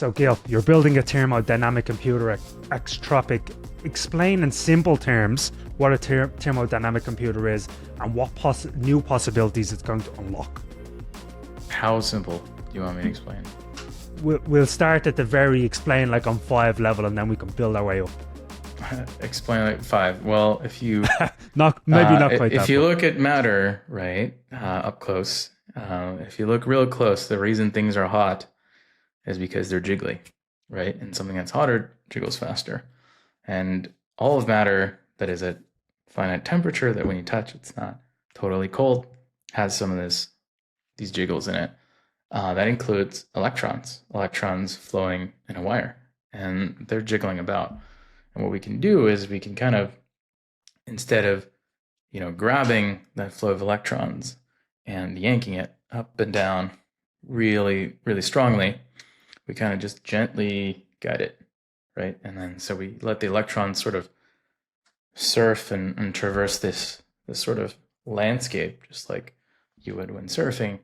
So, Gil, you're building a thermodynamic computer at Extropic. Explain in simple terms what a thermodynamic computer is and what new possibilities it's going to unlock. How simple do you want me to explain? We'll start at the very explain like on 5 level, and then we can build our way up. Explain like 5. Well, if you not quite. If you look at matter, right, up close, if you look real close, the reason things are hot is because they're jiggly, right? And something that's hotter jiggles faster. And all of matter that is at finite temperature, that when you touch, it's not totally cold, has some of these jiggles in it. That includes electrons flowing in a wire, and they're jiggling about. And what we can do is we can kind of, instead of, grabbing that flow of electrons and yanking it up and down really, really strongly, we kind of just gently guide it, right? And then so we let the electrons sort of surf and traverse this sort of landscape, just like you would when surfing,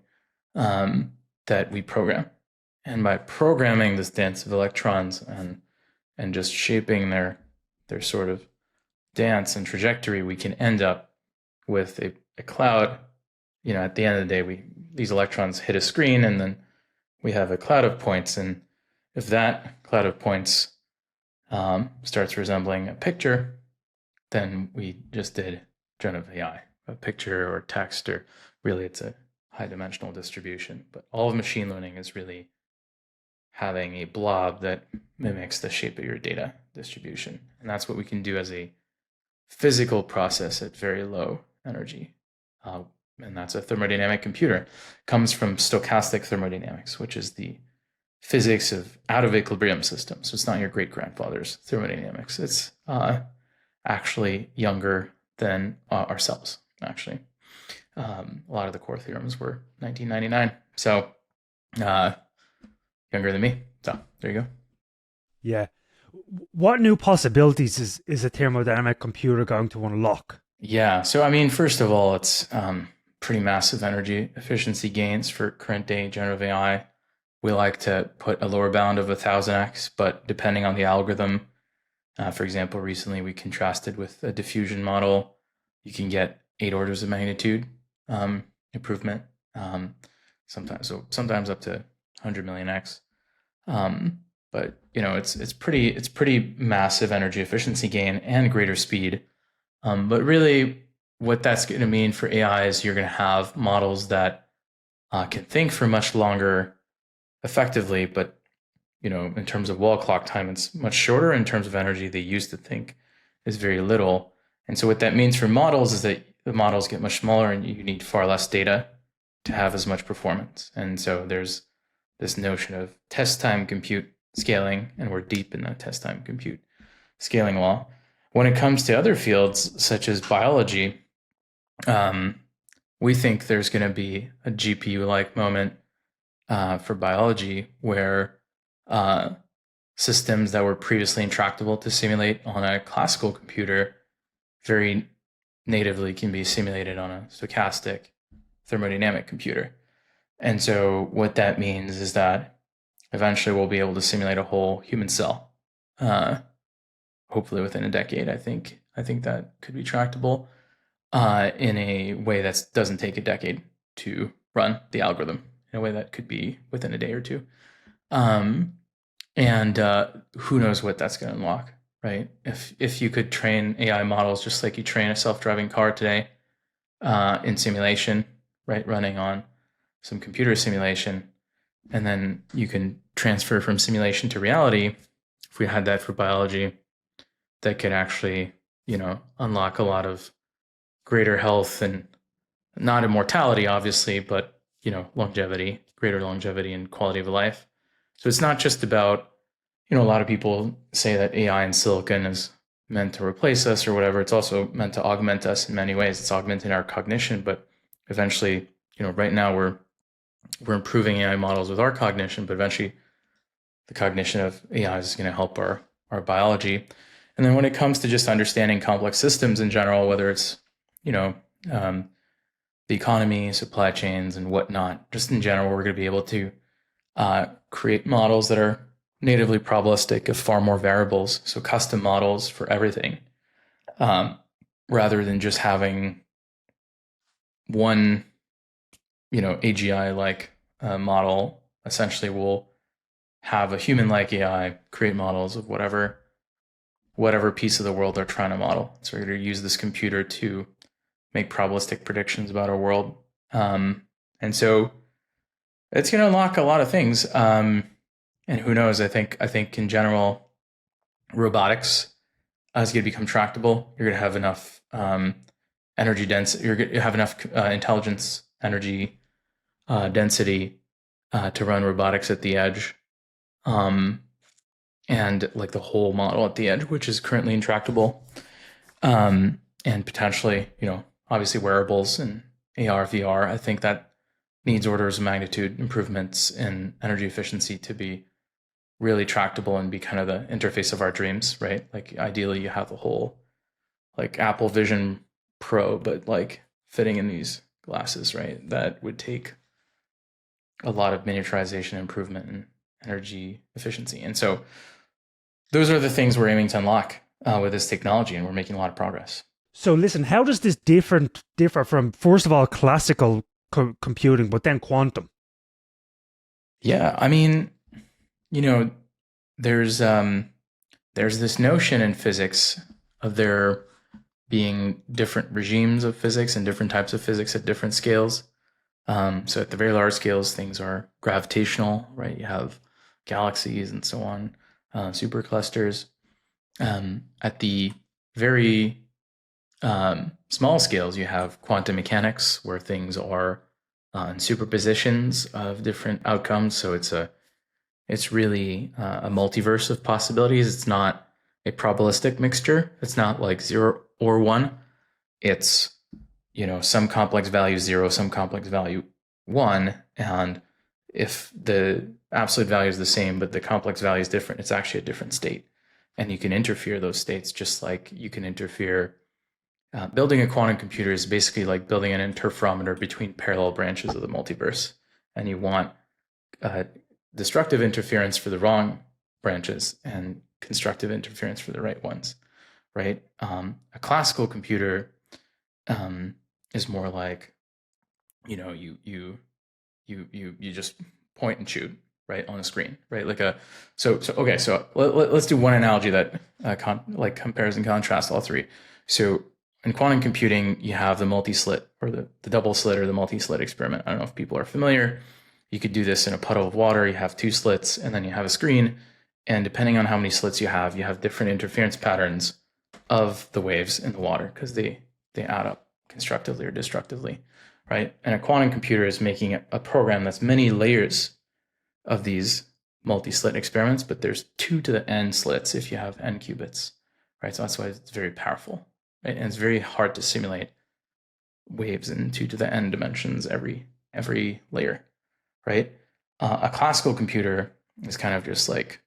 that we program. And by programming this dance of electrons and just shaping their sort of dance and trajectory, we can end up with a cloud. At the end of the day, these electrons hit a screen, and then we have a cloud of points. And if that cloud of points starts resembling a picture, then we just did generative AI, a picture or text, or really it's a high dimensional distribution. But all of machine learning is really having a blob that mimics the shape of your data distribution. And that's what we can do as a physical process at very low energy. And that's a thermodynamic computer. It comes from stochastic thermodynamics, which is the physics of out of equilibrium systems. So it's not your great grandfather's thermodynamics. It's actually younger than ourselves, actually. A lot of the core theorems were 1999. So younger than me. So there you go. Yeah. What new possibilities is a thermodynamic computer going to unlock? Yeah. So, I mean, first of all, it's pretty massive energy efficiency gains for current day generative AI. We like to put a lower bound of 1000x, but depending on the algorithm, for example, recently we contrasted with a diffusion model. You can get 8 orders of magnitude improvement, sometimes up to 100 million x. But it's pretty massive energy efficiency gain and greater speed. But really, what that's going to mean for AI is you're going to have models that can think for much longer effectively, but in terms of wall clock time, it's much shorter. In terms of energy they use to think is very little. And so what that means for models is that the models get much smaller and you need far less data to have as much performance. And so there's this notion of test time compute scaling, and we're deep in the test time compute scaling law. When it comes to other fields such as biology, we think there's going to be a GPU-like moment for biology where systems that were previously intractable to simulate on a classical computer very natively can be simulated on a stochastic thermodynamic computer. And so what that means is that eventually we'll be able to simulate a whole human cell, hopefully within a decade. I think that could be tractable in a way that doesn't take a decade to run the algorithm, in a way that could be within a day or two. And who knows what that's going to unlock, right? If you could train AI models just like you train a self-driving car today in simulation, right, running on some computer simulation, and then you can transfer from simulation to reality. If we had that for biology, that could actually, unlock a lot of greater health, and not immortality, obviously, but, longevity, greater longevity and quality of life. So it's not just about, a lot of people say that AI and silicon is meant to replace us or whatever. It's also meant to augment us in many ways. It's augmenting our cognition, but eventually, right now we're improving AI models with our cognition, but eventually the cognition of AI is going to help our biology. And then when it comes to just understanding complex systems in general, whether it's, the economy, supply chains, and whatnot, just in general, we're going to be able to create models that are natively probabilistic of far more variables, so custom models for everything, um, rather than just having one, AGI-like model. Essentially, we'll have a human-like AI create models of whatever piece of the world they're trying to model. So we're going to use this computer to make probabilistic predictions about our world. And so it's going to unlock a lot of things. And who knows? I think in general, robotics is going to become tractable. You're going to have enough energy density. You're going to have enough intelligence, energy density to run robotics at the edge. And like the whole model at the edge, which is currently intractable. And potentially, obviously wearables and AR, VR. I think that needs orders of magnitude improvements in energy efficiency to be really tractable and be kind of the interface of our dreams, right? Like ideally you have the whole like Apple Vision Pro, but like fitting in these glasses, right? That would take a lot of miniaturization improvement in energy efficiency. And so those are the things we're aiming to unlock with this technology, and we're making a lot of progress. So listen, how does this differ from, first of all, classical computing, but then quantum? Yeah, I mean, there's this notion in physics of there being different regimes of physics and different types of physics at different scales. So at the very large scales, things are gravitational, right? You have galaxies and so on, superclusters. At the very small scales, you have quantum mechanics, where things are in superpositions of different outcomes. So it's really a multiverse of possibilities. It's not a probabilistic mixture. It's not like 0 or 1. It's some complex value 0, some complex value 1, and if the absolute value is the same but the complex value is different, it's actually a different state, and you can interfere those states just like you can interfere. Building a quantum computer is basically like building an interferometer between parallel branches of the multiverse, and you want destructive interference for the wrong branches and constructive interference for the right ones, right? A classical computer is more like, you just point and shoot right on a screen, right? Like so let's do one analogy that compares and contrasts all three. So in quantum computing, you have the multi-slit or the double slit or the multi-slit experiment. I don't know if people are familiar. You could do this in a puddle of water. You have 2 slits and then you have a screen. And depending on how many slits you have different interference patterns of the waves in the water because they add up constructively or destructively, right? And a quantum computer is making a program that's many layers of these multi-slit experiments, but there's 2 to the n slits if you have n qubits, right? So that's why it's very powerful, right? And it's very hard to simulate waves in 2 to the n dimensions every layer, right? A classical computer is kind of just like,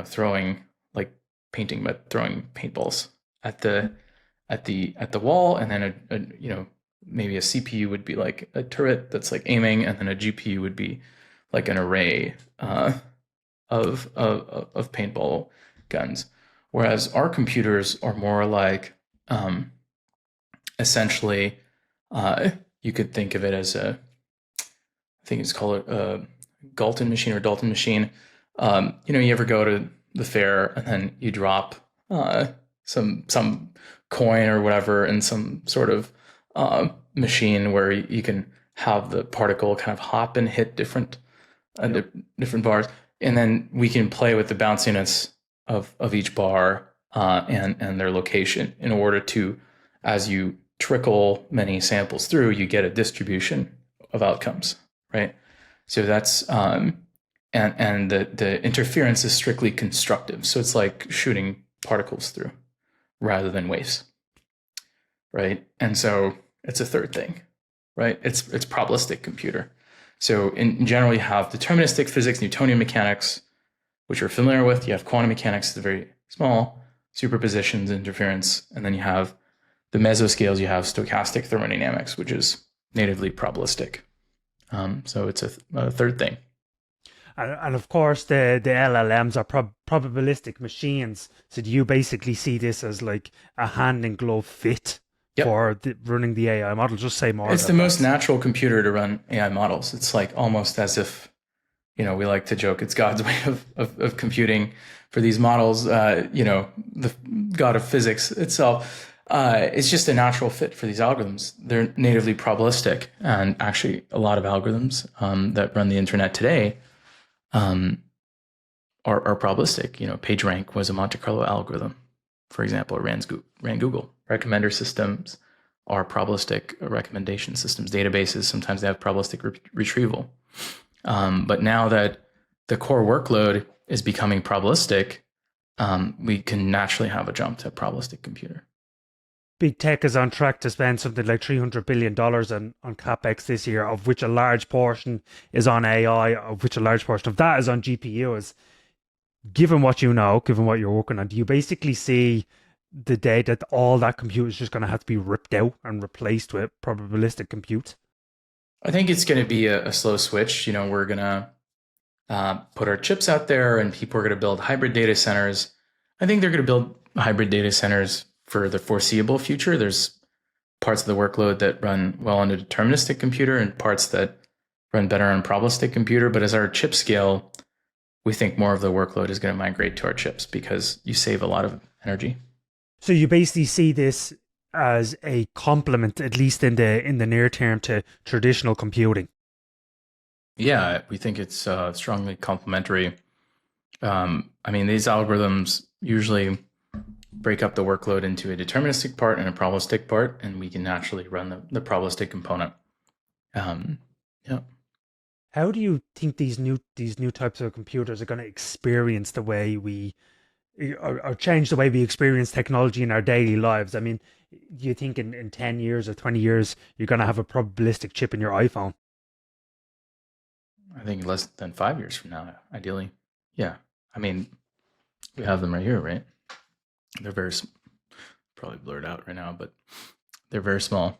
throwing like painting, but throwing paintballs at the wall, and then maybe a CPU would be like a turret that's like aiming, and then a GPU would be like an array of paintball guns. Whereas our computers are more like essentially you could think of it as I think it's called a Galton machine or Dalton machine. You ever go to the fair and then you drop some coin or whatever in some sort of machine where you can have the particle kind of hop and hit different bars, and then we can play with the bounciness of each bar and their location in order to, as you trickle many samples through, you get a distribution of outcomes, right? So that's and the interference is strictly constructive. So it's like shooting particles through rather than waves, right? And so it's a third thing, right? It's probabilistic computer. So in general, you have deterministic physics, Newtonian mechanics, which you're familiar with. You have quantum mechanics, the very small, superpositions, interference, and then you have the mesoscales. You have stochastic thermodynamics, which is natively probabilistic. So it's a third thing. And of course, the LLMs are probabilistic machines. So do you basically see this as like a hand in glove fit Yep. for running the AI model? Just say more It's the about most that. natural computer to run AI models. It's like almost as if, we like to joke it's God's way of computing for these models. The God of physics itself. It's just a natural fit for these algorithms. They're natively probabilistic, and actually, a lot of algorithms that run the internet today um, are probabilistic. PageRank was a Monte Carlo algorithm, for example. It ran Google. Recommender systems are probabilistic recommendation systems. Databases, sometimes they have probabilistic retrieval. But now that the core workload is becoming probabilistic, we can naturally have a jump to a probabilistic computer. Big tech is on track to spend something like $300 billion on capex this year, of which a large portion is on AI, of which a large portion of that is on GPUs. Given what you know, given what you're working on, do you basically see the day that all that compute is just going to have to be ripped out and replaced with probabilistic compute? I think it's going to be a slow switch. We're going to put our chips out there and people are going to build hybrid data centers. I think they're going to build hybrid data centers for the foreseeable future. There's parts of the workload that run well on a deterministic computer and parts that run better on probabilistic computer. But as our chip scale, we think more of the workload is going to migrate to our chips because you save a lot of energy. So you basically see this as a complement, at least in the near term, to traditional computing. Yeah, we think it's strongly complementary. These algorithms usually break up the workload into a deterministic part and a probabilistic part, and we can naturally run the probabilistic component. Yeah. How do you think these new types of computers are going to experience the way we or change the way we experience technology in our daily lives? I mean, do you think in 10 years or 20 years you're going to have a probabilistic chip in your iPhone? I think less than 5 years from now, ideally. Yeah. We have them right here, right? They're probably blurred out right now, but they're very small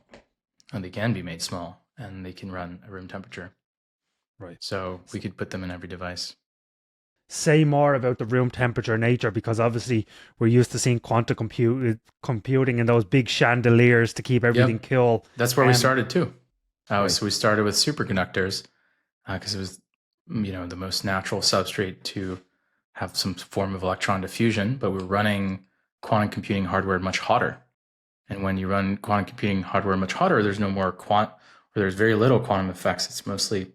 and they can be made small and they can run at room temperature. Right. So we could put them in every device. Say more about the room temperature nature, because obviously we're used to seeing quantum computing in those big chandeliers to keep everything Yep. cool. That's where we started too. Right. So we started with superconductors because it was, the most natural substrate to have some form of electron diffusion, but we're running quantum computing hardware much hotter. And when you run quantum computing hardware much hotter, there's no more or there's very little quantum effects. It's mostly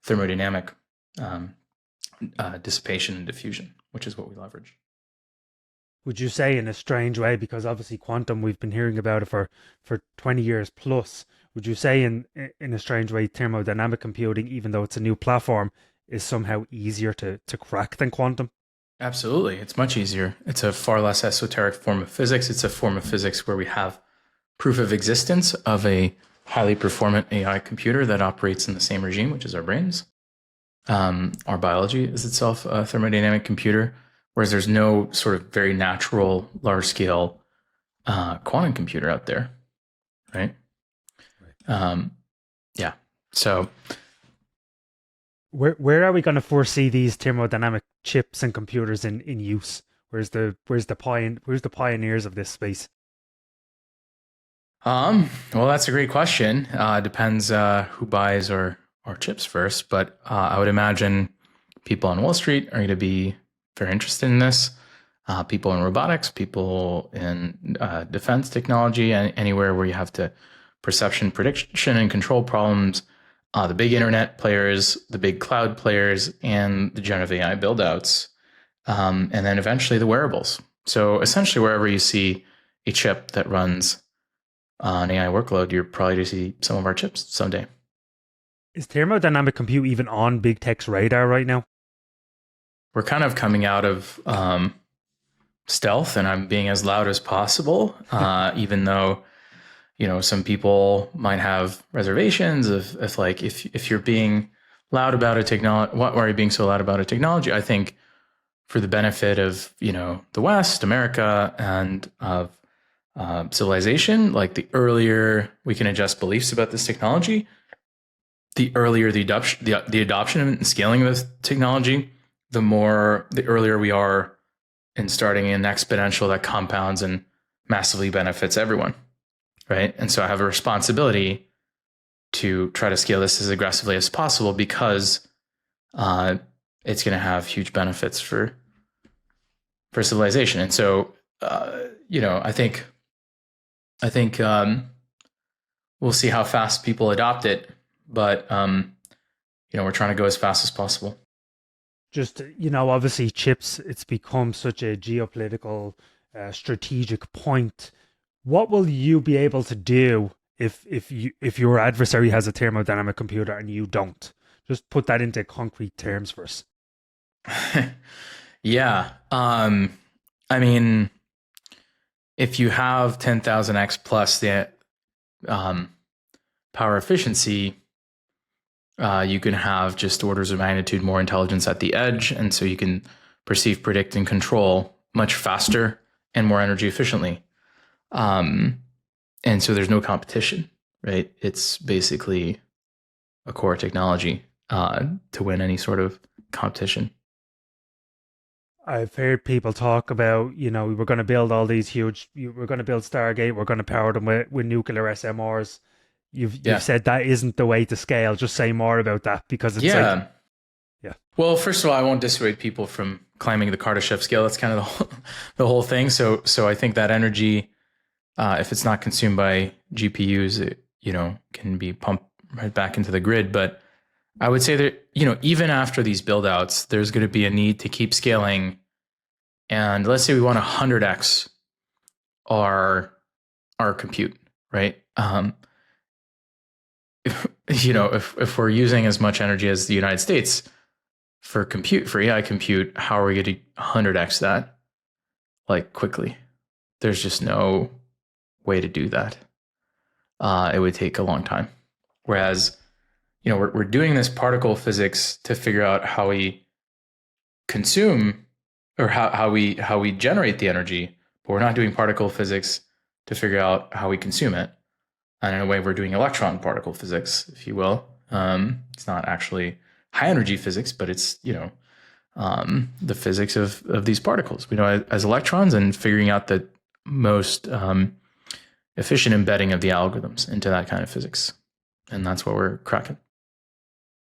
thermodynamic dissipation and diffusion, which is what we leverage. Would you say, in a strange way, because obviously quantum, we've been hearing about it for 20 years plus, would you say in a strange way thermodynamic computing, even though it's a new platform, is somehow easier to crack than quantum? Absolutely. It's much easier. It's a far less esoteric form of physics. It's a form of physics where we have proof of existence of a highly performant AI computer that operates in the same regime, which is our brains. Our biology is itself a thermodynamic computer, whereas there's no sort of very natural, large-scale quantum computer out there, right? Yeah. So Where are we going to foresee these thermodynamic chips and computers in use? Where's the pioneers of this space? well, that's a great question. Depends who buys our chips first, but I would imagine people on Wall Street are going to be very interested in this. People in robotics, people in defense technology, and anywhere where you have to perception, prediction, and control problems. The big internet players, the big cloud players, and the generative AI buildouts, and then eventually the wearables. So essentially, wherever you see a chip that runs an AI workload, you're probably to see some of our chips someday. Is thermodynamic compute even on big tech's radar right now? We're kind of coming out of stealth, and I'm being as loud as possible, even though some people might have reservations if you're being loud about a technology. Why are you being so loud about a technology? I think for the benefit of the West, America, and of civilization, like the earlier we can adjust beliefs about this technology, the earlier the adoption and scaling of this technology, the earlier we are in starting an exponential that compounds and massively benefits everyone, right? And so I have a responsibility to try to scale this as aggressively as possible because it's going to have huge benefits for civilization. And so, I think we'll see how fast people adopt it, but we're trying to go as fast as possible. Just, obviously chips, it's become such a geopolitical, strategic point. What will you be able to do if your adversary has a thermodynamic computer and you don't? Just put that into concrete terms for us. Yeah. I mean, if you have 10,000x plus the power efficiency, you can have just orders of magnitude more intelligence at the edge. And so you can perceive, predict, and control much faster and more energy efficiently. And so there's no competition, right? It's basically a core technology to win any sort of competition. I've heard people talk about, we're going to build all these we're going to build Stargate, we're going to power them with nuclear SMRs. You've said that isn't the way to scale. Just say more about that, because it's yeah. Well, first of all, I won't dissuade people from climbing the Kardashev scale. That's kind of the whole thing. So I think that energy, if it's not consumed by GPUs, it, can be pumped right back into the grid. But I would say that, even after these build outs, there's going to be a need to keep scaling. And let's say we want 100x our compute, right? If we're using as much energy as the United States for AI compute, how are we going to 100x that like quickly? There's just no way to do that. It would take a long time. Whereas, we're doing this particle physics to figure out how we consume or how we generate the energy, but we're not doing particle physics to figure out how we consume it. And in a way, we're doing electron particle physics, if you will. It's not actually high energy physics, but it's, the physics of these particles, as electrons, and figuring out the most efficient embedding of the algorithms into that kind of physics. And that's what we're cracking.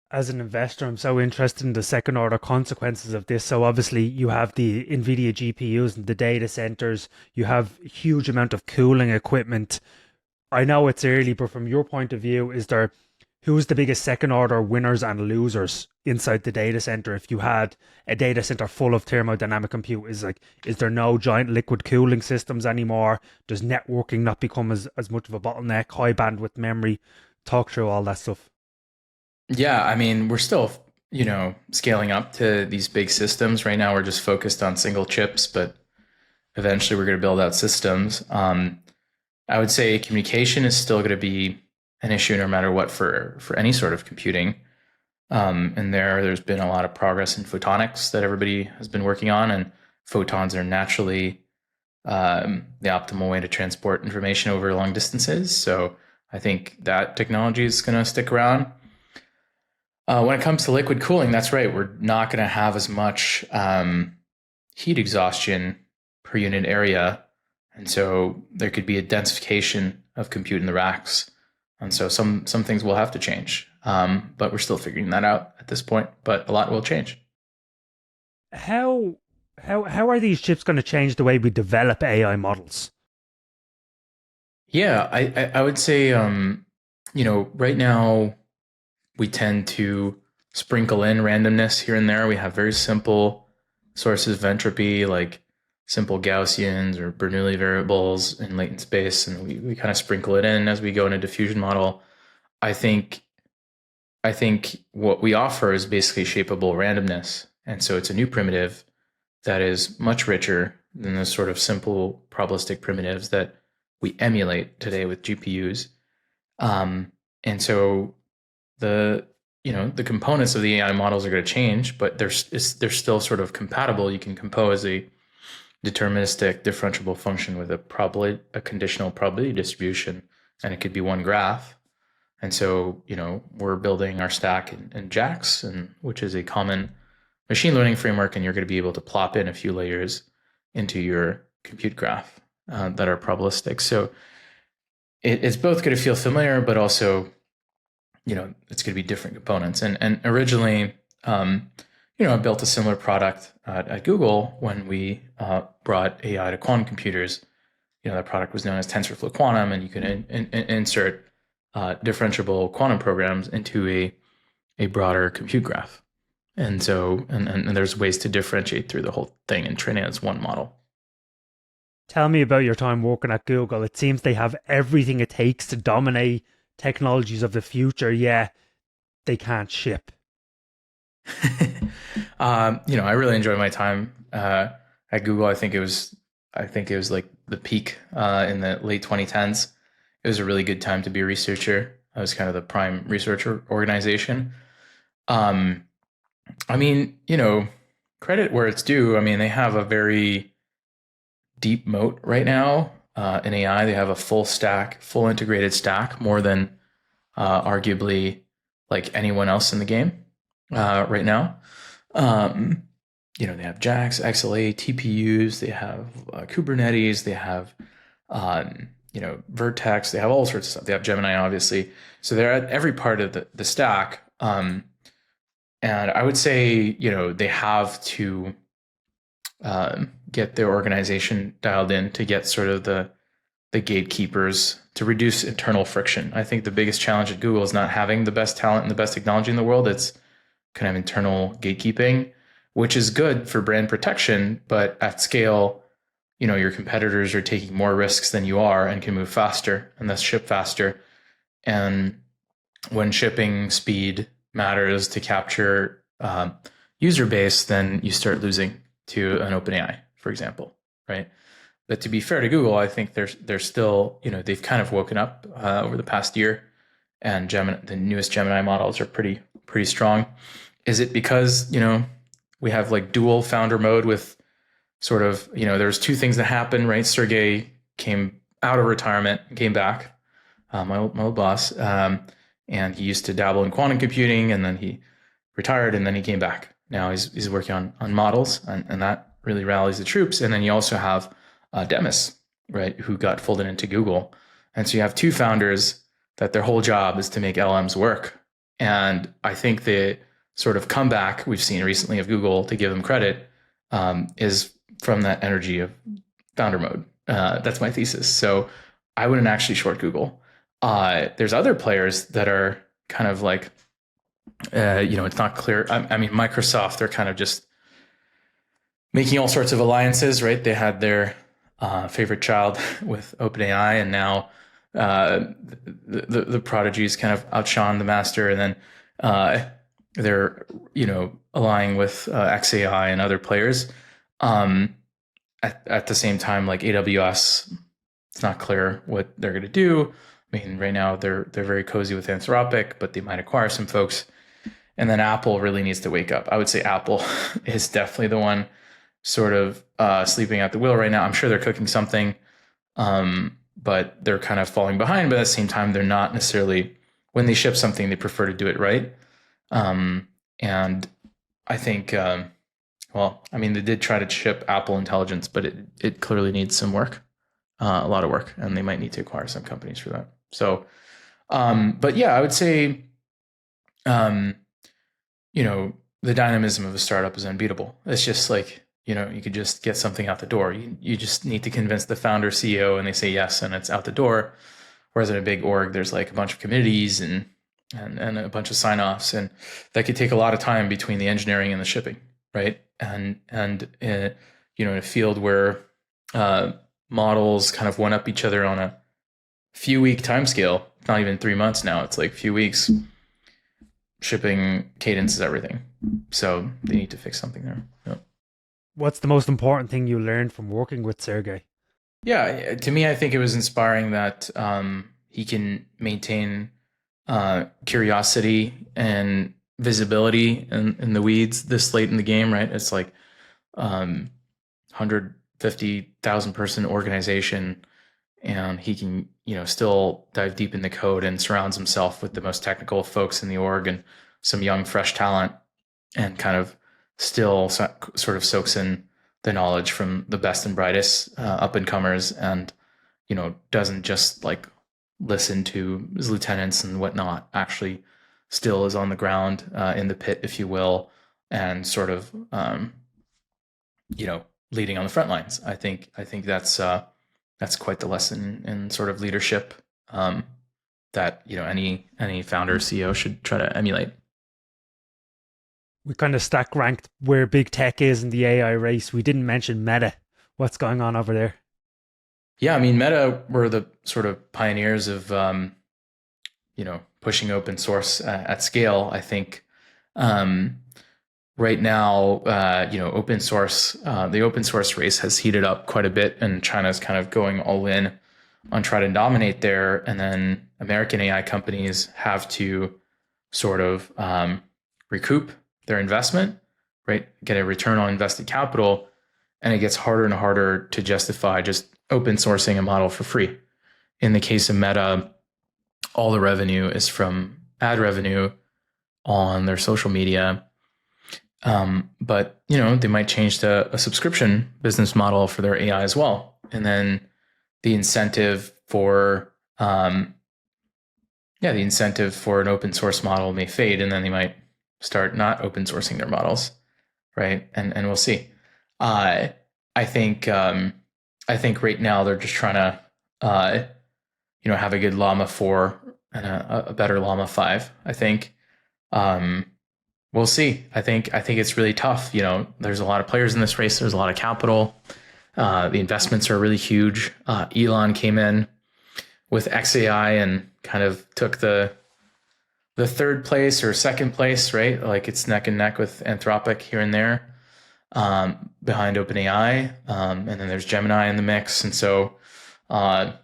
As an investor, I'm so interested in the second order consequences of this. So obviously you have the NVIDIA GPUs and the data centers, you have a huge amount of cooling equipment. I know it's early, but from your point of view, who's the biggest second order winners and losers inside the data center? If you had a data center full of thermodynamic compute, is there no giant liquid cooling systems anymore? Does networking not become as much of a bottleneck? High bandwidth memory? Talk through all that stuff. Yeah, I mean, we're still, scaling up to these big systems. Right now, we're just focused on single chips, but eventually we're going to build out systems. I would say communication is still going to be an issue no matter what for any sort of computing. And there's been a lot of progress in photonics that everybody has been working on, and photons are naturally the optimal way to transport information over long distances. So I think that technology is going to stick around. When it comes to liquid cooling, that's right. We're not going to have as much heat exhaustion per unit area. And so there could be a densification of compute in the racks. And so some things will have to change. But we're still figuring that out at this point. But a lot will change. How are these chips going to change the way we develop AI models? Yeah, I would say, right now we tend to sprinkle in randomness here and there. We have very simple sources of entropy, like simple Gaussians or Bernoulli variables in latent space, and we kind of sprinkle it in as we go in a diffusion model. I think what we offer is basically shapeable randomness. And so it's a new primitive that is much richer than the sort of simple probabilistic primitives that we emulate today with GPUs. And so the components of the AI models are going to change, but they're still sort of compatible. You can compose a deterministic differentiable function with a conditional probability distribution, and it could be one graph. And so, we're building our stack in JAX, which is a common machine learning framework, and you're going to be able to plop in a few layers into your compute graph that are probabilistic. So it's both going to feel familiar, but also, it's going to be different components. And originally, I built a similar product at Google when we brought AI to quantum computers. That product was known as TensorFlow Quantum, and you can insert differentiable quantum programs into a broader compute graph. And so, and there's ways to differentiate through the whole thing and train it as one model. Tell me about your time working at Google. It seems they have everything it takes to dominate technologies of the future. Yeah, they can't ship. I really enjoyed my time at Google. I think it was like the peak in the late 2010s. It was a really good time to be a researcher. I was kind of the prime researcher organization. Credit where it's due. I mean, they have a very deep moat right now in AI. They have a full integrated stack, more than arguably like anyone else in the game right now. They have JAX, XLA, TPUs, they have Kubernetes, they have Vertex, they have all sorts of stuff. They have Gemini, obviously. So they're at every part of the stack. And I would say, they have to get their organization dialed in to get sort of the gatekeepers to reduce internal friction. I think the biggest challenge at Google is not having the best talent and the best technology in the world. It's kind of internal gatekeeping, which is good for brand protection, but at scale, your competitors are taking more risks than you are and can move faster and thus ship faster. And when shipping speed matters to capture user base, then you start losing to an OpenAI, for example, right? But to be fair to Google, I think they're still, they've kind of woken up over the past year, and the newest Gemini models are pretty strong. Is it because, we have like dual founder mode with sort of, there's two things that happen, right? Sergey came out of retirement, came back, my old boss, and he used to dabble in quantum computing, and then he retired, and then he came back. Now he's working on models, and that really rallies the troops. And then you also have Demis, right, who got folded into Google. And so you have two founders that their whole job is to make LMs work. And I think the sort of comeback we've seen recently of Google, to give them credit, is from that energy of founder mode. That's my thesis. So I wouldn't actually short Google. There's other players that are kind of like, it's not clear. I mean, Microsoft, they're kind of just making all sorts of alliances, right? They had their favorite child with OpenAI, and now the prodigies kind of outshone the master, and then they're allying with XAI and other players. At the same time, like AWS, it's not clear what they're going to do. I mean, right now they're very cozy with Anthropic, but they might acquire some folks. And then Apple really needs to wake up. I would say Apple is definitely the one sort of sleeping at the wheel right now. I'm sure they're cooking something, but they're kind of falling behind. But at the same time, they're not necessarily, when they ship something, they prefer to do it right. And I think, they did try to ship Apple Intelligence, but it clearly needs some work, a lot of work, and they might need to acquire some companies for that. So, but yeah, I would say, the dynamism of a startup is unbeatable. It's just like, you could just get something out the door. You just need to convince the founder, CEO, and they say yes, and it's out the door. Whereas in a big org, there's like a bunch of committees and a bunch of sign-offs, and that could take a lot of time between the engineering and the shipping, right? And in a field where models kind of one up each other on a few week timescale, not even 3 months now, it's like a few weeks. Shipping cadence is everything, so they need to fix something there. Yep. What's the most important thing you learned from working with Sergey? Yeah, to me, I think it was inspiring that he can maintain curiosity and visibility in the weeds this late in the game, right? It's like 150,000 person organization. and he can, still dive deep in the code and surrounds himself with the most technical folks in the org and some young, fresh talent, and kind of still sort of soaks in the knowledge from the best and brightest up and comers, and doesn't just like listen to his lieutenants and whatnot. Actually, still is on the ground in the pit, if you will, and sort of leading on the front lines. I think that's quite the lesson in sort of leadership that any founder or CEO should try to emulate. We kind of stack ranked where big tech is in the AI race. We didn't mention Meta. What's going on over there? Yeah, I mean, Meta were the sort of pioneers of pushing open source at scale. I think right now, open source, the open source race has heated up quite a bit, and China's kind of going all in on trying to dominate there. And then American AI companies have to sort of recoup their investment, right? Get a return on invested capital. And it gets harder and harder to justify just open sourcing a model for free. In the case of Meta, all the revenue is from ad revenue on their social media. But they might change to a subscription business model for their AI as well. And then the incentive for an open source model may fade, and then they might start not open sourcing their models, right? And we'll see. I think right now they're just trying to have a good Llama 4 and a better Llama 5. I think we'll see. I think it's really tough. There's a lot of players in this race. There's a lot of capital. The investments are really huge. Elon came in with XAI and kind of took the third place or second place, right? Like it's neck and neck with Anthropic here and there, behind OpenAI. And then there's Gemini in the mix. And so the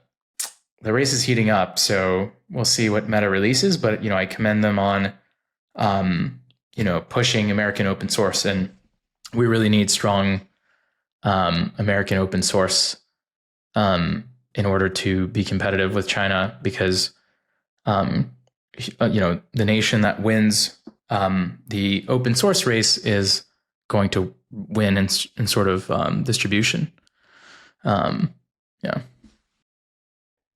race is heating up. So we'll see what Meta releases, but I commend them on pushing American open source, and we really need strong American open source in order to be competitive with China, because the nation that wins the open source race is going to win in sort of distribution. Yeah.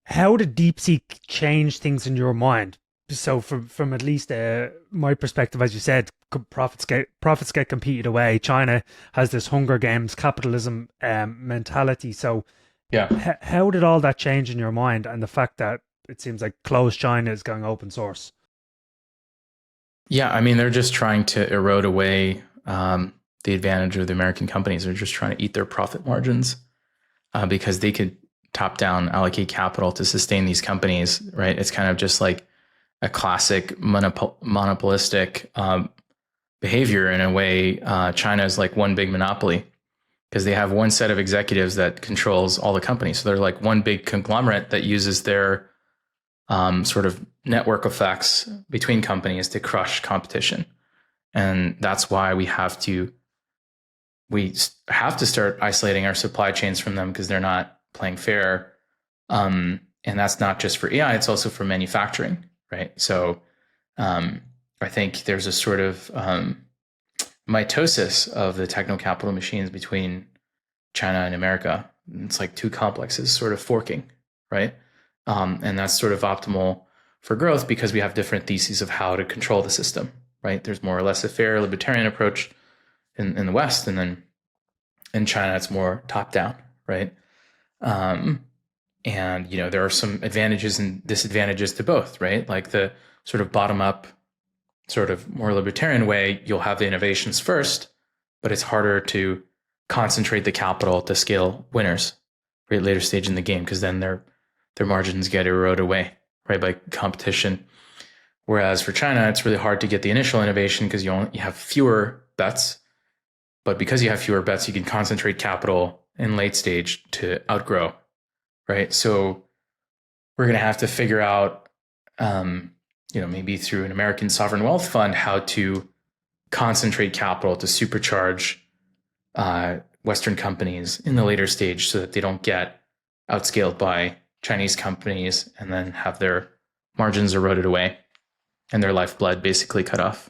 How did DeepSeek change things in your mind? So from at least my perspective, as you said, profits get competed away. China has this Hunger Games capitalism mentality. So yeah, how did all that change in your mind, and the fact that it seems like closed China is going open source? Yeah, I mean, they're just trying to erode away the advantage of the American companies. They're just trying to eat their profit margins because they could top down allocate capital to sustain these companies, right? It's kind of just like a classic monopolistic behavior in a way. China is like one big monopoly because they have one set of executives that controls all the companies. So they're like one big conglomerate that uses their sort of network effects between companies to crush competition. And that's why we have to start isolating our supply chains from them, because they're not playing fair. And that's not just for AI, it's also for manufacturing, right? So I think there's a sort of mitosis of the techno-capital machines between China and America. It's like two complexes sort of forking, right? And that's sort of optimal for growth because we have different theses of how to control the system, right? There's more or less a fair libertarian approach in the West, and then in China, it's more top down, right? And there are some advantages and disadvantages to both, right? Like the sort of bottom up, sort of more libertarian way, you'll have the innovations first, but it's harder to concentrate the capital to scale winners right later stage in the game, because then their margins get eroded away, right, by competition. Whereas for China, it's really hard to get the initial innovation because you have fewer bets. But because you have fewer bets, you can concentrate capital in late stage to outgrow, right? So we're going to have to figure out, maybe through an American sovereign wealth fund, how to concentrate capital to supercharge Western companies in the later stage so that they don't get outscaled by Chinese companies and then have their margins eroded away and their lifeblood basically cut off.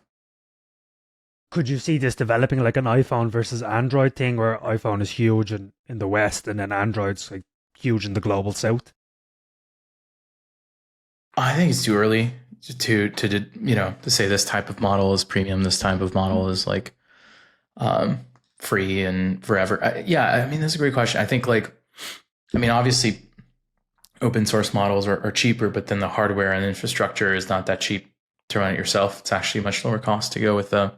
Could you see this developing like an iPhone versus Android thing, where iPhone is huge in the West and then Android's like huge in the global South? I think it's too early to say this type of model is premium, this type of model is like um, free and forever. Yeah, I mean that's a great question. I think obviously open source models are cheaper, but then the hardware and infrastructure is not that cheap to run it yourself. It's actually much lower cost to go with a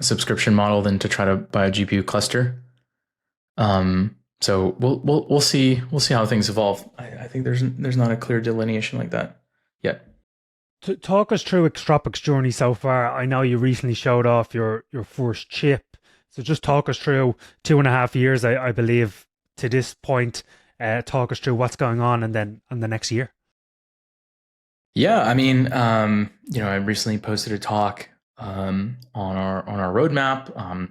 subscription model than to try to buy a GPU cluster. So we'll see how things evolve. I think there's not a clear delineation like that yet. Talk us through Extropic's journey so far. I know you recently showed off your first chip, so just talk us through 2.5 years, I believe, to this point. Talk us through what's going on, and then on the next year. Yeah, I mean, I recently posted a talk on our roadmap.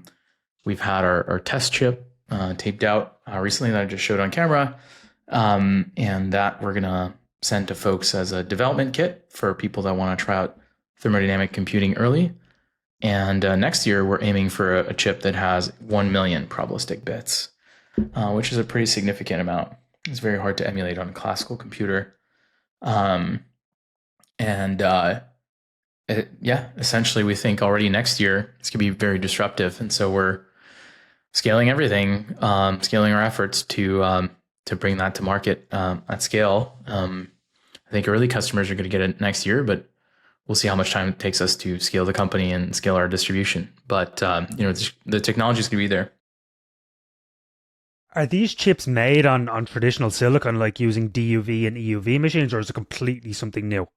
We've had our test chip taped out recently that I just showed on camera, and that we're gonna send to folks as a development kit for people that want to try out thermodynamic computing early. And next year, we're aiming for a chip that has 1 million probabilistic bits, which is a pretty significant amount. It's very hard to emulate on a classical computer. Essentially, we think already next year it's going to be very disruptive. And so we're scaling everything, scaling our efforts to bring that to market at scale. I think early customers are going to get it next year, but we'll see how much time it takes us to scale the company and scale our distribution. But the technology is going to be there. Are these chips made on traditional silicon, like using DUV and EUV machines, or is it completely something new?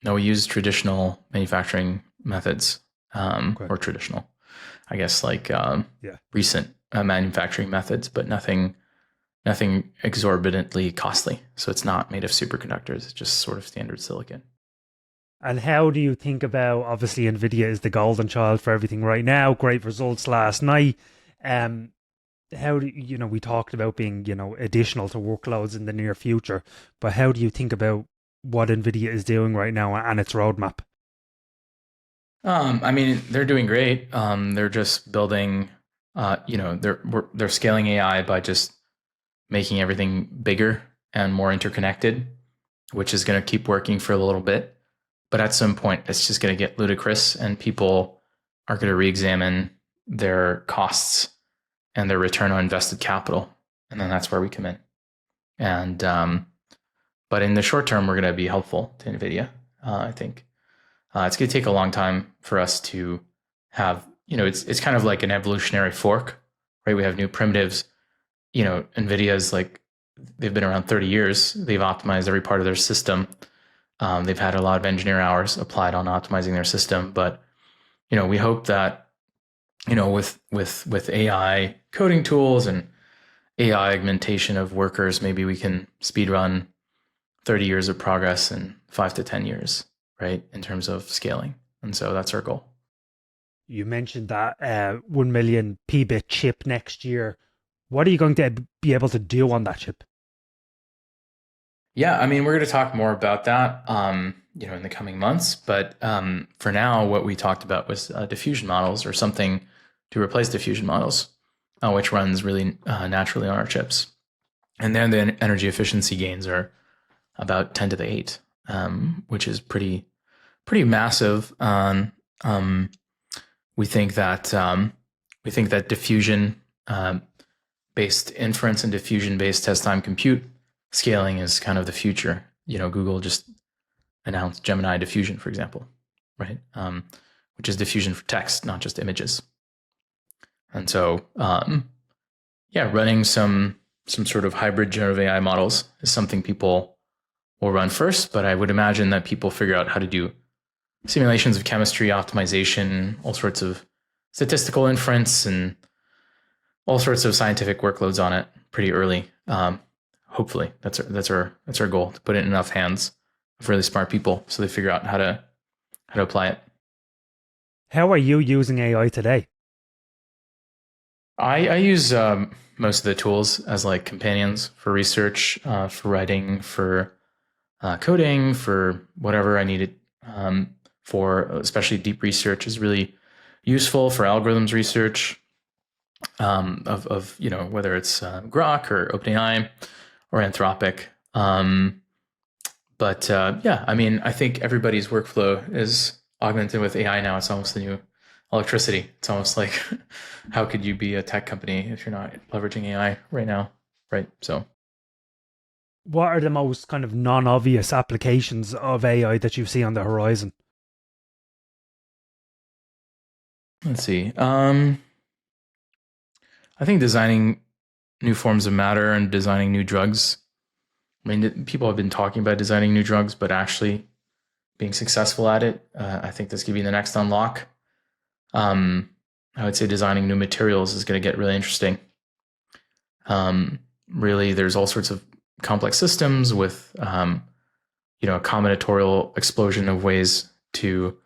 No, we use traditional manufacturing methods, Okay. or traditional, I guess, Yeah. recent manufacturing methods, but nothing exorbitantly costly. So it's not made of superconductors. It's just sort of standard silicon. And how do you think about, obviously, NVIDIA is the golden child for everything right now. Great results last night. How do we talked about being, additional to workloads in the near future, but how do you think about what NVIDIA is doing right now and its roadmap? They're doing great. They're just building, they're scaling AI by just making everything bigger and more interconnected, which is going to keep working for a little bit. But at some point, it's just going to get ludicrous, and people are going to re-examine their costs and their return on invested capital, and then that's where we come in. And but in the short term, we're going to be helpful to NVIDIA. I think it's going to take a long time for us to have. It's kind of like an evolutionary fork, right? We have new primitives. NVIDIA's they've been around 30 years. They've optimized every part of their system. They've had a lot of engineer hours applied on optimizing their system, but we hope that with AI coding tools and AI augmentation of workers, maybe we can speed run 30 years of progress in 5 to 10 years, right? In terms of scaling. And so that's our goal. You mentioned that 1 million P-bit chip next year. What are you going to be able to do on that chip? Yeah, we're going to talk more about that, in the coming months. But for now, what we talked about was diffusion models, or something to replace diffusion models, which runs really naturally on our chips. And then the energy efficiency gains are about 10 to the 8, which is pretty massive. We think that diffusion based inference and diffusion based test time compute scaling is kind of the future. Google just announced Gemini diffusion, for example, right? Which is diffusion for text, not just images. And so, running some sort of hybrid generative AI models is something people will run first. But I would imagine that people figure out how to do simulations of chemistry, optimization, all sorts of statistical inference, and all sorts of scientific workloads on it pretty early. Hopefully, that's our goal, to put it in enough hands of really smart people so they figure out how to apply it. How are you using AI today? I use most of the tools as like companions for research, for writing, for coding, for whatever I needed. For especially deep research is really useful for algorithms research, of whether it's Grok or OpenAI or Anthropic. But yeah, I mean, I think everybody's workflow is augmented with AI now. It's almost the new electricity. It's almost like, how could you be a tech company if you're not leveraging AI right now? Right. So What are the most kind of non-obvious applications of AI that you see on the horizon? let's see. I think designing new forms of matter and designing new drugs. I mean, people have been talking about designing new drugs, but actually being successful at it, I think this could be the next unlock. I would say designing new materials is going to get really interesting. Really, there's all sorts of complex systems with, a combinatorial explosion of ways to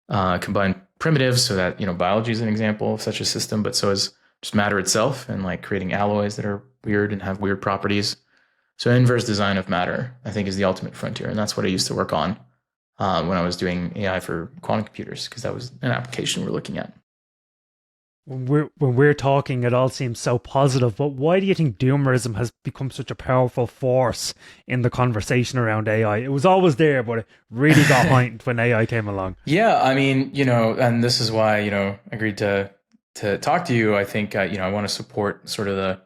combine primitives, so that, biology is an example of such a system, but so is just matter itself, and like creating alloys that are weird and have weird properties. So inverse design of matter, I think, is the ultimate frontier. And that's what I used to work on when I was doing AI for quantum computers, because that was an application we're looking at. When we're talking, it all seems so positive, but why do you think doomerism has become such a powerful force in the conversation around AI? It was always there, but it really got heightened when AI came along. Yeah, I mean, and this is why, I agreed to talk to you. I think, I want to support sort of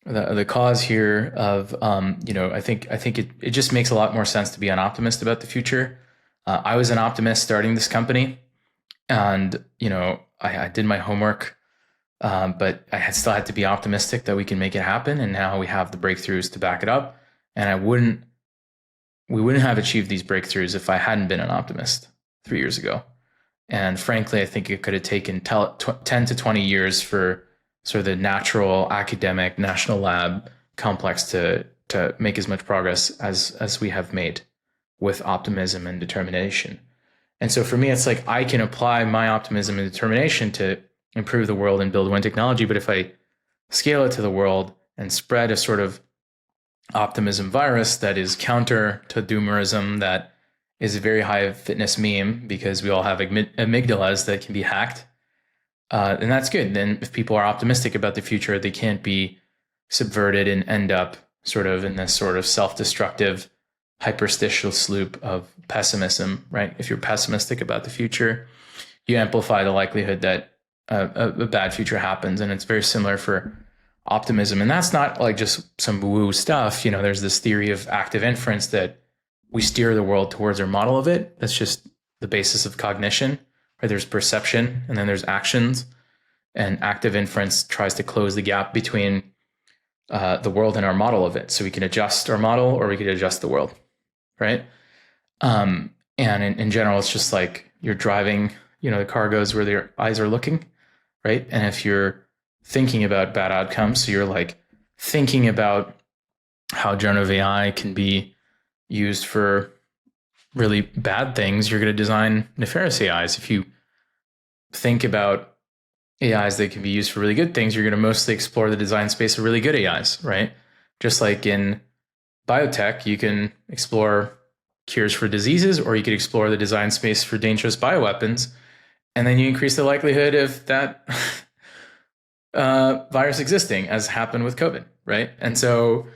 the cause here of, I think it just makes a lot more sense to be an optimist about the future. I was an optimist starting this company, and, I did my homework, but I still had to be optimistic that we can make it happen. And now we have the breakthroughs to back it up. And we wouldn't have achieved these breakthroughs if I hadn't been an optimist 3 years ago. And frankly, I think it could have taken 10 to 20 years for sort of the natural academic national lab complex to make as much progress as we have made with optimism and determination. And so for me, it's like I can apply my optimism and determination to improve the world and build one technology. But if I scale it to the world and spread a sort of optimism virus that is counter to doomerism, that is a very high fitness meme because we all have amygdalas that can be hacked, and that's good. Then if people are optimistic about the future, they can't be subverted and end up sort of in this sort of self-destructive hyperstitial sloop of pessimism, right? If you're pessimistic about the future, you amplify the likelihood that a bad future happens. And it's very similar for optimism. And that's not like just some woo stuff. There's this theory of active inference that we steer the world towards our model of it. That's just the basis of cognition, right? There's perception and then there's actions. And active inference tries to close the gap between the world and our model of it. So we can adjust our model or we could adjust the world, right? And in general, it's just like you're driving, the car goes where your eyes are looking, right? And if you're thinking about bad outcomes, so you're like thinking about how generative AI can be used for really bad things, you're going to design nefarious AIs. If you think about AIs that can be used for really good things, you're going to mostly explore the design space of really good AIs, right? Just like in biotech, you can explore cures for diseases, or you could explore the design space for dangerous bioweapons, and then you increase the likelihood of that virus existing, as happened with COVID, right? And so,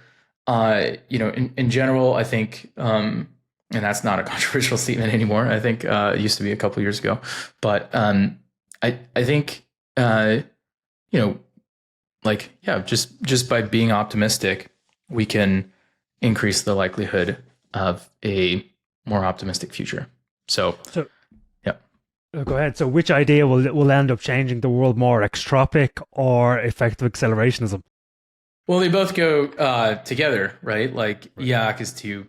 in general, I think, and that's not a controversial statement anymore. I think it used to be a couple of years ago, but I think, just by being optimistic, we can increase the likelihood of a more optimistic future. So yeah. Go ahead. So which idea will end up changing the world more, extropic or effective accelerationism? Well, they both go together, right? Like IAC is to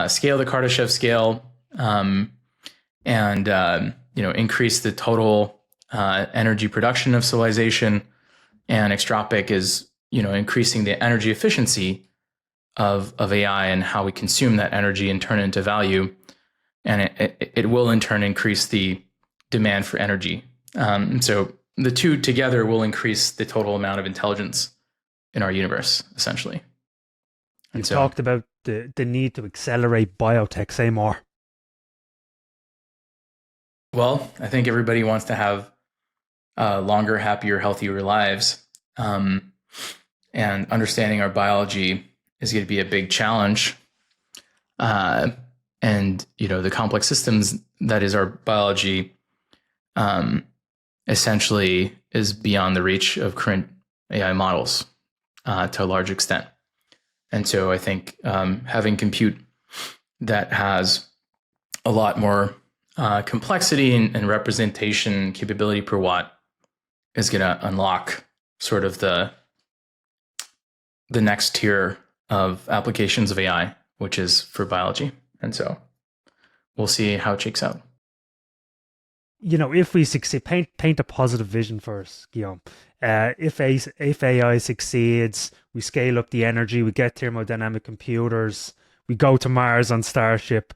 scale the Kardashev scale, and increase the total energy production of civilization, and Extropic is increasing the energy efficiency of AI and how we consume that energy and turn it into value, and it will in turn increase the demand for energy. So the two together will increase the total amount of intelligence in our universe, essentially. And You've so, talked about the need to accelerate biotech. Say more. well, I think everybody wants to have longer, happier, healthier lives. And understanding our biology is going to be a big challenge. And, the complex systems that is our biology essentially is beyond the reach of current AI models to a large extent. And so I think having compute that has a lot more complexity and representation capability per watt is going to unlock sort of the next tier of applications of AI, which is for biology. And so we'll see how it shakes out. If we succeed, paint a positive vision for us, Guillaume. If AI succeeds, we scale up the energy, we get thermodynamic computers, we go to Mars on Starship.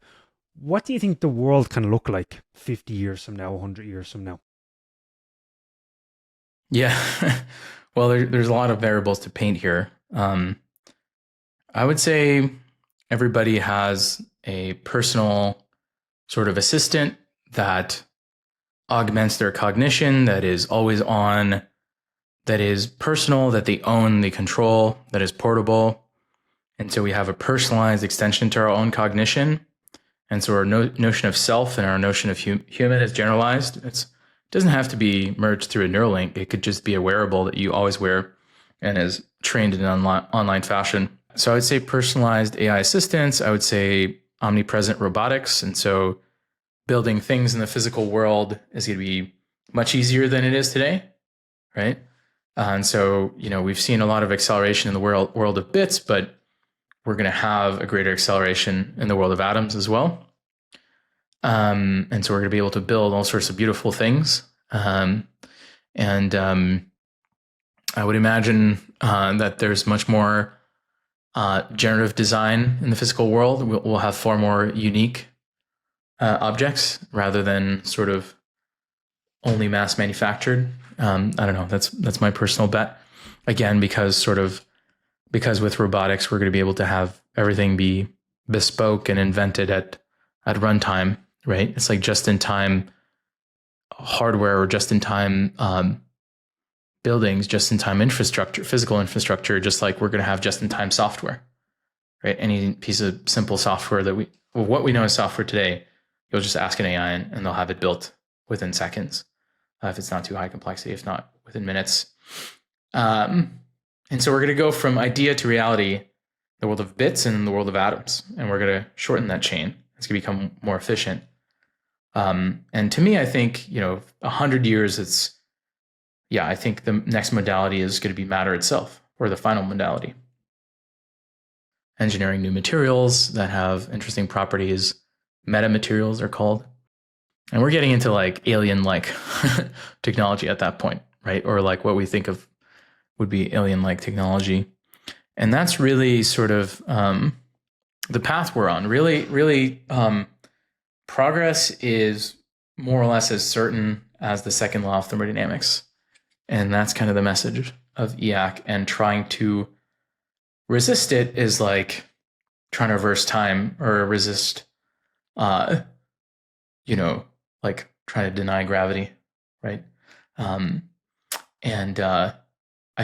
What do you think the world can look like 50 years from now, 100 years from now? Yeah. Well, there's a lot of variables to paint here. I would say everybody has a personal sort of assistant that augments their cognition, that is always on, that is personal, that they own, they control, that is portable. And so we have a personalized extension to our own cognition. And so our notion of self and our notion of human is generalized. It doesn't have to be merged through a neural link. It could just be a wearable that you always wear and is trained in an online fashion. So I would say personalized AI assistants. I would say omnipresent robotics. And so building things in the physical world is going to be much easier than it is today, right? And so, we've seen a lot of acceleration in the world of bits, but we're going to have a greater acceleration in the world of atoms as well. And so we're going to be able to build all sorts of beautiful things. I would imagine that there's much more generative design in the physical world. We'll have far more unique objects rather than sort of only mass manufactured. I don't know. That's my personal bet. Again, because with robotics, we're going to be able to have everything be bespoke and invented at runtime, right? It's like just-in-time hardware or just-in-time buildings, just-in-time infrastructure, physical infrastructure, just like we're going to have just-in-time software, right? Any piece of simple software what we know as software today, you'll just ask an AI and they'll have it built within seconds, if it's not too high complexity, if not within minutes. And so we're going to go from idea to reality, the world of bits and the world of atoms, and we're going to shorten that chain. It's going to become more efficient. And to me, I think, 100 years, I think the next modality is going to be matter itself, or the final modality. Engineering new materials that have interesting properties, metamaterials are called. And we're getting into like alien-like technology at that point, right? Or like what we think of would be alien-like technology. And that's really sort of the path we're on. Really, progress is more or less as certain as the second law of thermodynamics. And that's kind of the message of EAC. And trying to resist it is like trying to reverse time or resist, like trying to deny gravity, right? I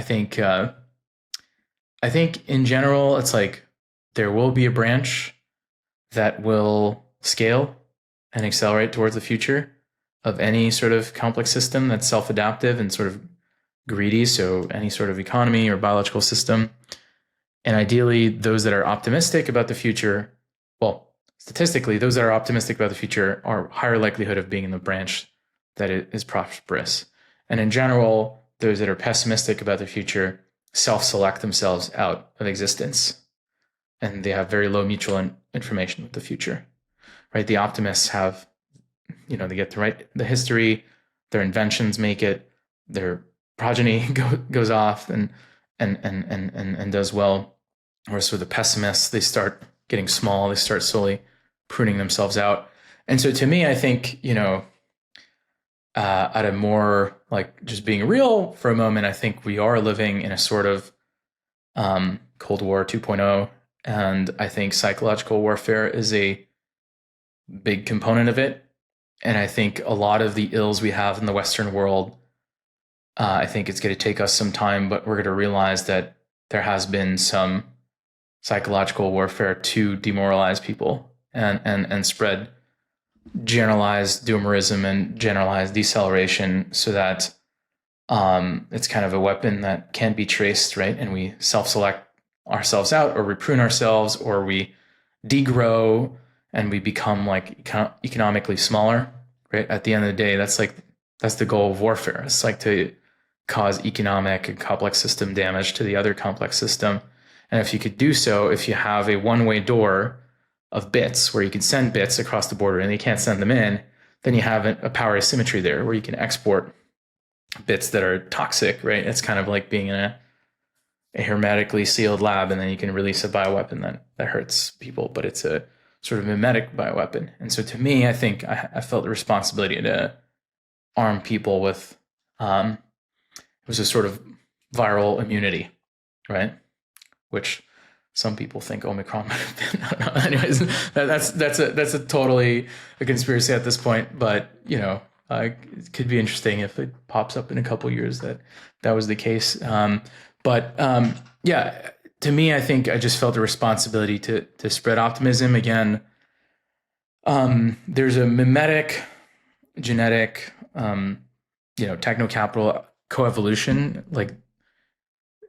think in general, it's like there will be a branch that will scale and accelerate towards the future of any sort of complex system that's self-adaptive and sort of greedy. So any sort of economy or biological system. And ideally, those that are optimistic about the future, well, statistically, those that are optimistic about the future are higher likelihood of being in the branch that is prosperous. And in general, those that are pessimistic about the future self-select themselves out of existence. And they have very low mutual information with the future, right? The optimists have, they get to write the history, their inventions make it, their progeny goes off and does well. Whereas for the pessimists, they start getting small, they start slowly pruning themselves out. And so to me, I think, at a more like just being real for a moment, I think we are living in a sort of Cold War 2.0, and I think psychological warfare is a big component of it. And I think a lot of the ills we have in the Western world, I think it's going to take us some time, but we're going to realize that there has been some psychological warfare to demoralize people and spread generalized doomerism and generalized deceleration so that it's kind of a weapon that can't be traced, right? And we self-select ourselves out, or we prune ourselves, or we degrow and we become like economically smaller, right? At the end of the day, that's the goal of warfare. It's like to cause economic and complex system damage to the other complex system. And if you could do so, if you have a one-way door of bits where you can send bits across the border and you can't send them in, then you have a power asymmetry there where you can export bits that are toxic, right? It's kind of like being in a hermetically sealed lab, and then you can release a bioweapon that hurts people, but it's a sort of mimetic bioweapon. And so to me, I think I felt the responsibility to arm people with it was a sort of viral immunity, right? Which some people think Omicron might have been. I don't know. Anyways, that's a totally a conspiracy at this point, but it could be interesting if it pops up in a couple of years that was the case. Yeah, to me, I think I just felt a responsibility to spread optimism. Again, there's a mimetic, genetic, techno-capital coevolution. Like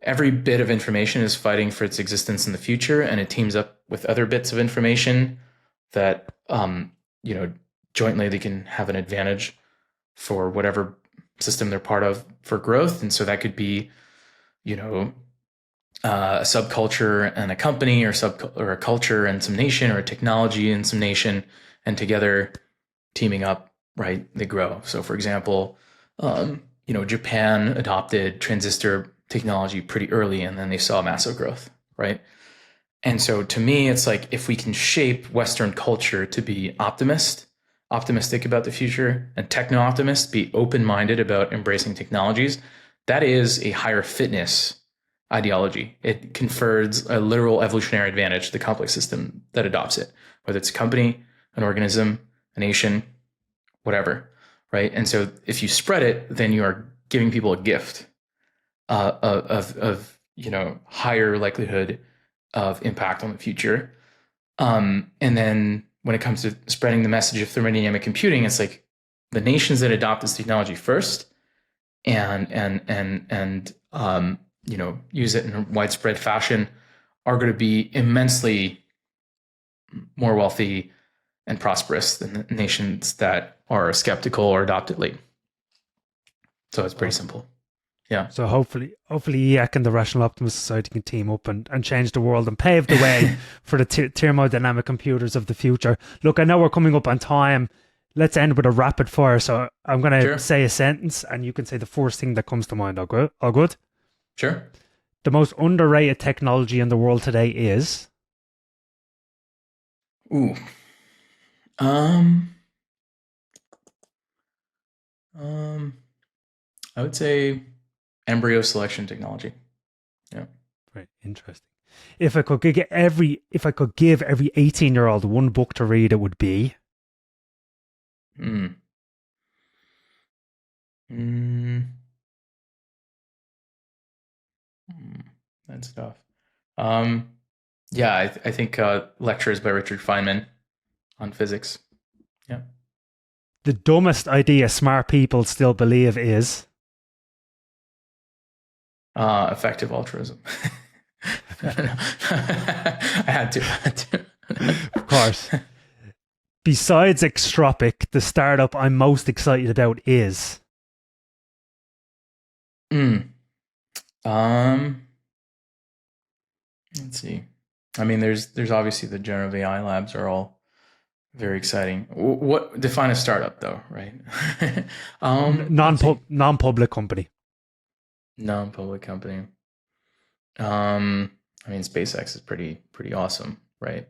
every bit of information is fighting for its existence in the future, and it teams up with other bits of information that, jointly they can have an advantage for whatever system they're part of for growth. And so that could be, a subculture and a company, or a culture and some nation, or a technology and some nation, and together teaming up, right, they grow. So for example, Japan adopted transistor technology pretty early, and then they saw massive growth, right? And so to me, it's like if we can shape Western culture to be optimistic about the future, and techno-optimist, be open-minded about embracing technologies, that is a higher fitness ideology. It confers a literal evolutionary advantage to the complex system that adopts it, whether it's a company, an organism, a nation, whatever, right? And so if you spread it, then you are giving people a gift of higher likelihood of impact on the future. And then when it comes to spreading the message of thermodynamic computing, it's like the nations that adopt this technology first and use it in a widespread fashion are going to be immensely more wealthy and prosperous than the nations that are skeptical or adopt it late. So it's pretty simple. Yeah. So hopefully EAC and the Rational Optimist Society can team up and change the world and pave the way for the thermodynamic computers of the future. Look, I know we're coming up on time. Let's end with a rapid fire. So I'm going to say a sentence and you can say the first thing that comes to mind. All good? Sure. The most underrated technology in the world today is? Ooh. I would say embryo selection technology. Yeah. Very interesting. If I could give every 18-year-old one book to read, it would be? That's tough. I think Lectures by Richard Feynman on physics. Yeah. The dumbest idea smart people still believe is? Effective altruism. I had to. Of course. Besides Extropic, the startup I'm most excited about is? Let's see. I mean, there's obviously the generative AI labs are all very exciting. What define a startup though, right? Non-public company. Non-public company. I mean, SpaceX is pretty awesome, right?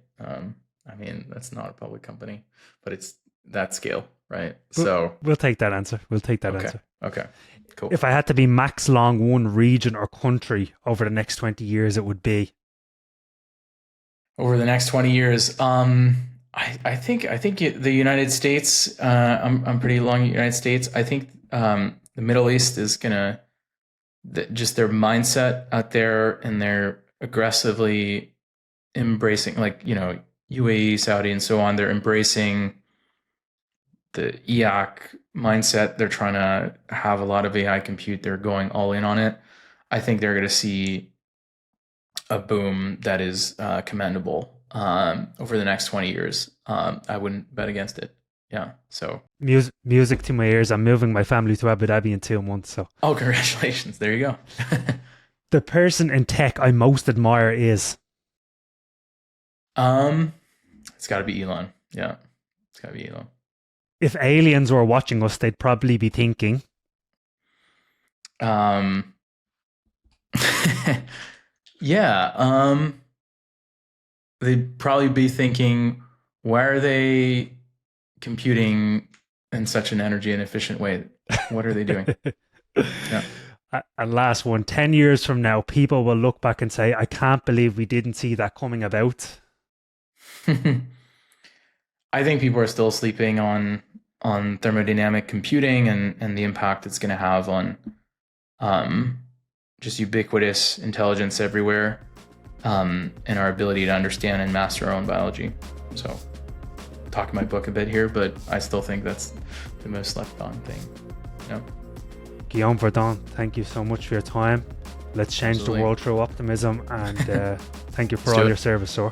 I mean, that's not a public company, but it's that scale, right? We'll take that answer. We'll take that answer. Okay. Cool. If I had to be max long one region or country over the next 20 years, it would be Over the next 20 years, I think the United States. I'm pretty long in the United States. I think the Middle East is gonna just their mindset out there, and they're aggressively embracing, like, UAE, Saudi, and so on. They're embracing the EAC mindset. They're trying to have a lot of AI compute. They're going all in on it. I think they're going to see a boom that is commendable over the next 20 years. I wouldn't bet against it. Yeah. So music to my ears. I'm moving my family to Abu Dhabi in 2 months. So, congratulations. There you go. the person in tech I most admire is. It's got to be Elon. Yeah, it's got to be Elon. If aliens were watching us, they'd probably be thinking. Yeah. They'd probably be thinking, why are they computing in such an energy inefficient way? What are they doing? Yeah. And last one, 10 years from now, people will look back and say, I can't believe we didn't see that coming about. I think people are still sleeping on thermodynamic computing and the impact it's going to have on just ubiquitous intelligence everywhere, and our ability to understand and master our own biology. So, talking my book a bit here, but I still think that's the most slept on thing. Yeah. Guillaume Verdon, thank you so much for your time. Let's change Absolutely. the world through optimism, and thank you for Let's do all it. your service, sir.